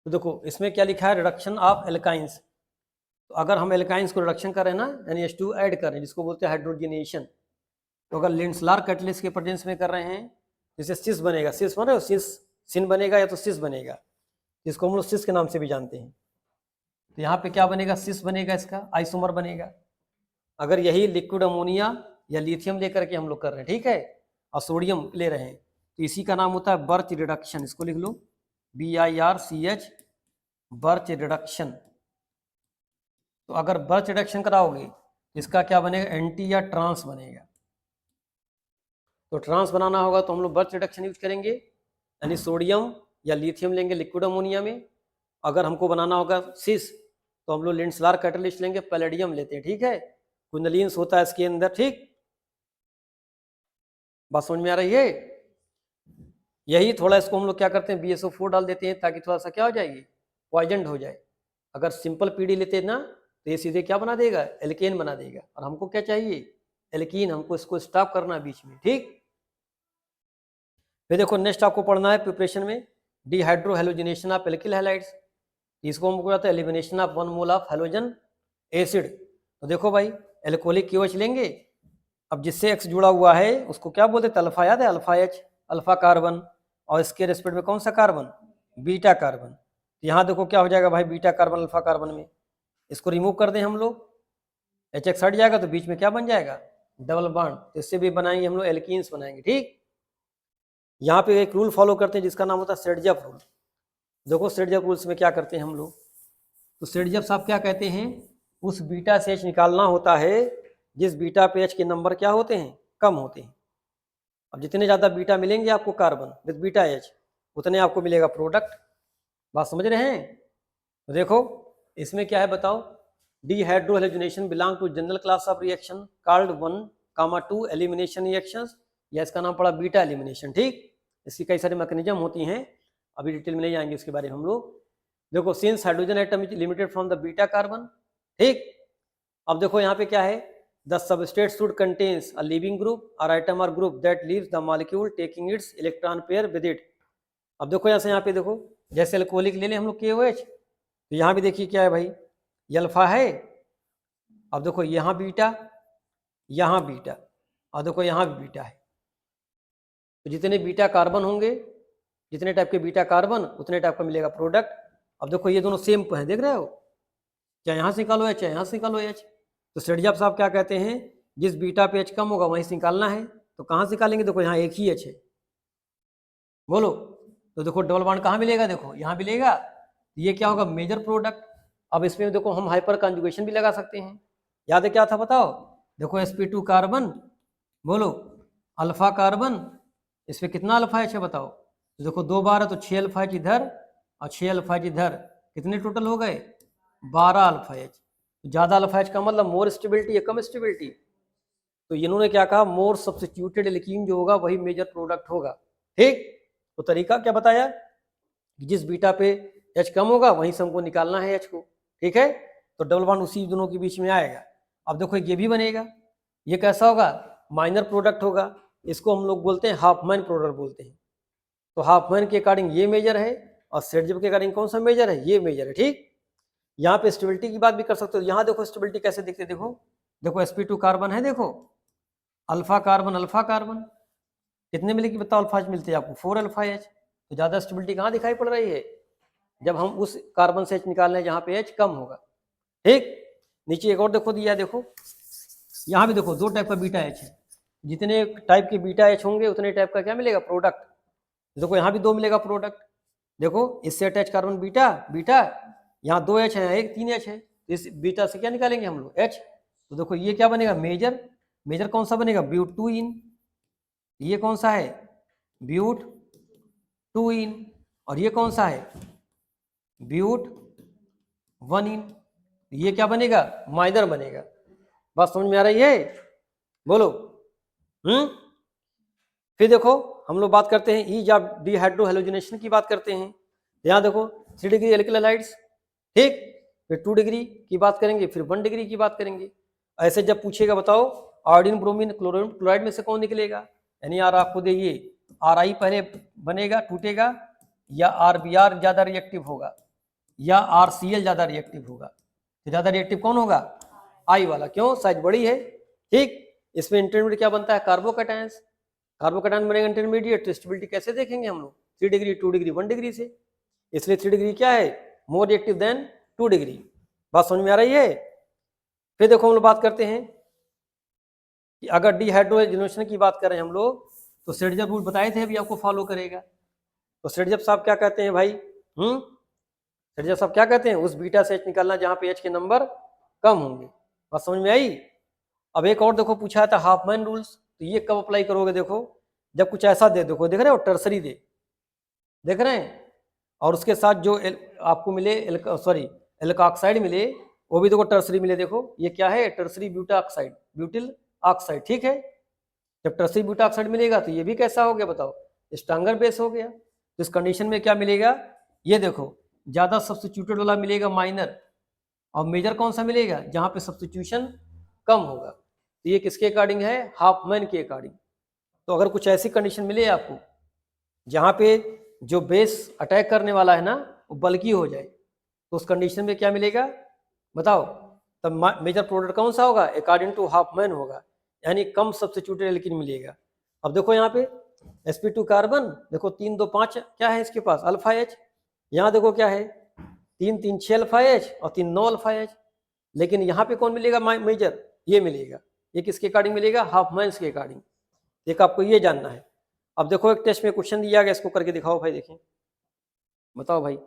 तो देखो इसमें क्या लिखा है, रिडक्शन ऑफ एल्काइंस। तो अगर हम एल्काइंस को रिडक्शन करें ना, यानी H2 ऐड करें, जिसको बोलते हैं हाइड्रोजनेशन, तो अगर लिंसलार कैटलिस्ट के प्रेजेंस में कर रहे हैं, जैसे सिस बनेगा, सिस बन रहे हो, सिस सिन बनेगा या तो सिस बनेगा, जिसको हम लोग सिस के नाम से भी जानते हैं। तो यहाँ पे क्या बनेगा, सिस बनेगा, इसका आइसोमर बनेगा। अगर यही लिक्विड अमोनिया या लिथियम लेकर के हम लोग कर रहे हैं, ठीक है, और सोडियम ले रहे हैं, तो इसी का नाम होता है बर्च रिडक्शन। इसको लिख लो BIRCH, बर्च रिडक्शन। तो अगर बर्च रिडक्शन कराओगे इसका क्या बनेगा, एंटी या ट्रांस बनेगा। तो ट्रांस बनाना होगा तो हम लोग बर्च रिडक्शन यूज करेंगे, यानी सोडियम या लिथियम लेंगे लिक्विड अमोनिया में। अगर हमको बनाना होगा सिस तो हम लोग लिंसलार कैटलिस्ट लेंगे, पैलेडियम लेते हैं, ठीक है, कुंडलिन्स होता है इसके अंदर, ठीक, बात समझ में आ रही है। यही थोड़ा इसको हम लोग क्या करते हैं, BSO4 डाल देते हैं ताकि थोड़ा सा क्या हो जाएगी, पॉइजन हो जाए। अगर सिंपल PD लेते हैं ना तो ये सीधे क्या बना देगा, एल्केन बना देगा, और हमको क्या चाहिए, एल्कीन, हमको इसको स्टॉप करना है बीच में, ठीक। फिर देखो नेक्स्ट आपको पढ़ना है प्रिपरेशन में, dehydro halogenation of alkyl halides. इसको हमको आता है elimination of 1 mole of halogen acid. तो देखो भाई एल्कोहलिक KOH लेंगे, अब जिससे X जुड़ा हुआ है उसको क्या बोलते हैं, अल्फा, याद है, अल्फा H, अल्फा कार्बन, और इसके रेस्पेक्ट में कौन सा कार्बन, बीटा कार्बन। यहाँ देखो क्या हो जाएगा भाई, बीटा कार्बन अल्फा कार्बन में, इसको रिमूव कर दें हम लोग, HX हट जाएगा तो बीच में क्या बन जाएगा, डबल बॉन्ड। तो इससे भी बनाएंगे हम लोग एल्कीन्स बनाएंगे, ठीक। यहाँ पे एक रूल फॉलो करते हैं जिसका नाम होता है सेडजफ रूल। देखो सेडजफ रूल्स में क्या करते हैं हम लोग, तो सेडजफ साहब क्या कहते हैं, उस बीटा से H निकालना होता है जिस बीटा पे H के नंबर क्या होते हैं, कम होते हैं। अब जितने ज़्यादा बीटा मिलेंगे आपको कार्बन विद बीटा H, उतने आपको मिलेगा प्रोडक्ट। बात समझ रहे हैं। तो देखो इसमें क्या है बताओ, dehydrohalogenation belong to general class of reaction called 1, 2 elimination reactions, या इसका नाम पड़ा बीटा एलिमिनेशन, ठीक। इसकी कई सारी मैकेनिज्म होती हैं, अभी डिटेल में नहीं जाएंगे इसके बारे में हम लोग। देखो since hydrogen atom is limited from the beta carbon, ठीक। अब देखो यहाँ पे क्या है, the substrate should contains a leaving group और आइटम और group that leaves the molecule taking it's electron pair with it. अब देखो यहाँ पे देखो, जैसे अल्कोहलिक ले लें हम लोग KOH, तो यहाँ भी देखिए क्या है भाई, ये अल्फा है, अब देखो यहाँ बीटा, यहाँ बीटा, और देखो यहाँ भी बीटा है। तो जितने बीटा कार्बन होंगे, जितने टाइप के बीटा कार्बन उतने टाइप का मिलेगा प्रोडक्ट। अब देखो ये दोनों सेम है, देख रहे हो, चाहे यहाँ से निकालो H, चाहे यहाँ से निकालो H। तो सेडजफ साहब क्या कहते हैं, जिस बीटा पे H कम होगा वहीं से निकालना है। तो कहाँ से निकालेंगे, देखो यहाँ एक ही H है, बोलो। तो देखो डबल बॉन्ड कहाँ मिलेगा, देखो यहाँ मिलेगा, ये क्या होगा, मेजर प्रोडक्ट। अब इसमें देखो हम हाइपर कॉन्जुगेशन भी लगा सकते हैं, याद है क्या था बताओ, देखो sp2 कार्बन, बोलो अल्फा कार्बन, इसमें कितना अल्फा H है बताओ, तो देखो 2 बार है तो 6 अल्फा H इधर और 6 अल्फा H इधर, कितने टोटल हो गए, 12 अल्फा H। ज्यादा अल्फा H का मतलब मोर स्टेबिलिटी या कम स्टेबिलिटी, तो इन्होंने क्या कहा, मोर सब्स्टिट्यूटेड एल्कीन जो होगा वही मेजर प्रोडक्ट होगा, ठीक। तो तरीका क्या बताया, जिस बीटा पे H कम होगा वहीं से हमको निकालना है H को, ठीक है। तो डबल बॉन्ड उसी दोनों के बीच में आएगा। अब देखो ये भी बनेगा, ये कैसा होगा, माइनर प्रोडक्ट होगा, इसको हम लोग बोलते हैं हाफमैन प्रोडक्ट बोलते हैं। तो हाफमैन के अकॉर्डिंग ये मेजर है और सेडजफ के अकॉर्डिंग कौन सा मेजर है, ये मेजर है, ठीक। यहाँ पे स्टेबिलिटी की बात भी कर सकते हो, यहाँ देखो स्टेबिलिटी कैसे दिखते, देखो देखो sp2 कार्बन है, देखो अल्फा कार्बन कितने मिलेगी बताओ, अल्फा मिलते हैं आपको 4 अल्फा H। तो ज्यादा स्टेबिलिटी कहाँ दिखाई पड़ रही है, जब हम उस कार्बन से H निकाल रहे हैं जहाँ पे H कम होगा, ठीक। नीचे एक और देखो दिया, देखो यहाँ भी देखो 2 टाइप का बीटा H है, जितने टाइप के बीटा H होंगे उतने टाइप का क्या मिलेगा प्रोडक्ट। देखो यहाँ भी 2 मिलेगा प्रोडक्ट, देखो इससे अटैच कार्बन बीटा बीटा, यहाँ 2 H है, एक 3 H है, इस बीटा से क्या निकालेंगे हम लोग H। तो देखो ये क्या बनेगा, मेजर, मेजर कौन सा बनेगा, ब्यूट 2 इन, ये कौन सा है, ब्यूट 2 इन, और ये कौन सा है, ब्यूट 1 इन, ये क्या बनेगा, माइनर बनेगा। बात समझ में आ रही है, बोलो। फिर देखो हम लोग बात करते हैं ईज ऑफ डिहाइड्रो हेलोजिनेशन की बात करते हैं। यहाँ देखो 3 डिग्री एल्किल हैलाइड्स, ठीक, फिर 2 डिग्री की बात करेंगे, फिर 1 डिग्री की बात करेंगे। ऐसे जब पूछेगा बताओ आयोडीन ब्रोमीन क्लोराइड में से कौन निकलेगा, यानी यार आपको देखिए RI पहले बनेगा टूटेगा या RBr ज्यादा रिएक्टिव होगा, या RCl ज्यादा रिएक्टिव होगा? तो ज्यादा रिएक्टिव कौन होगा? आई वाला। क्यों? साइज बड़ी है। ठीक, इसमें इंटरमीडिएट क्या बनता है? कार्बोकैटायंस। कार्बोकैटायन बनेगा इंटरमीडिएट, तो स्टेबिलिटी कैसे देखेंगे हम लोग? 3 डिग्री, 2 डिग्री, 1 डिग्री से। इसलिए 3 डिग्री क्या है? More reactive than 2 degree. बात समझ में आ रही है? फिर देखो हम लोग बात करते हैं कि अगर डिहाइड्रोजनेशन की बात करें हम लोग, तो श्रेडिंजर रूल बताए थे, अभी आपको फॉलो करेगा। तो श्रेडिंजर साहब क्या कहते हैं भाई? श्रेडिंजर साहब क्या कहते हैं? उस बीटा से H निकालना जहां पे H के नंबर कम होंगे। बात समझ में आई? अब एक और देखो पूछा था हाफमैन रूल्स, तो ये कब अप्लाई करोगे? देखो जब कुछ ऐसा दे, देखो देख रहे हो टर्सरी दे, देख रहे हैं, और उसके साथ जो आपको मिले एल्काक्साइड मिले, वो भी देखो टर्सरी मिले। देखो ये क्या है? Tertiary buta oxide, butyl oxide. ठीक है, जब टर्सरी ब्यूटा ऑक्साइड मिलेगा तो ये भी कैसा हो गया बताओ? स्ट्रॉन्गर बेस हो गया। तो इस कंडीशन में क्या मिलेगा? ये देखो ज्यादा सब्स्टिट्यूटेड वाला मिलेगा माइनर, और मेजर कौन सा मिलेगा? जहां पे सब्स्टिट्यूशन कम होगा। तो ये किसके अकॉर्डिंग है? हाफमैन के अकॉर्डिंग। तो अगर कुछ ऐसी कंडीशन मिले आपको जहां पे जो बेस अटैक करने वाला है ना वो बल्की हो जाए, तो उस कंडीशन में क्या मिलेगा बताओ? तब मेजर प्रोडक्ट कौन सा होगा? अकॉर्डिंग टू हाफमैन होगा, यानी कम सब्स्टिट्यूटेड एल्कीन मिलेगा। अब देखो यहाँ पे sp2 कार्बन, देखो 3 2 5 क्या है इसके पास? Alpha H। यहाँ देखो क्या है? 3 3 6 अल्फा H और 3 9 अल्फा H। लेकिन यहाँ पे कौन मिलेगा मेजर? ये मिलेगा। ये किसके अकॉर्डिंग मिलेगा? हाफमैन के अकॉर्डिंग। एक आपको ये जानना है। अब देखो एक टेस्ट में क्वेश्चन दिया गया, इसको करके दिखाओ भाई, देखें, बताओ भाई।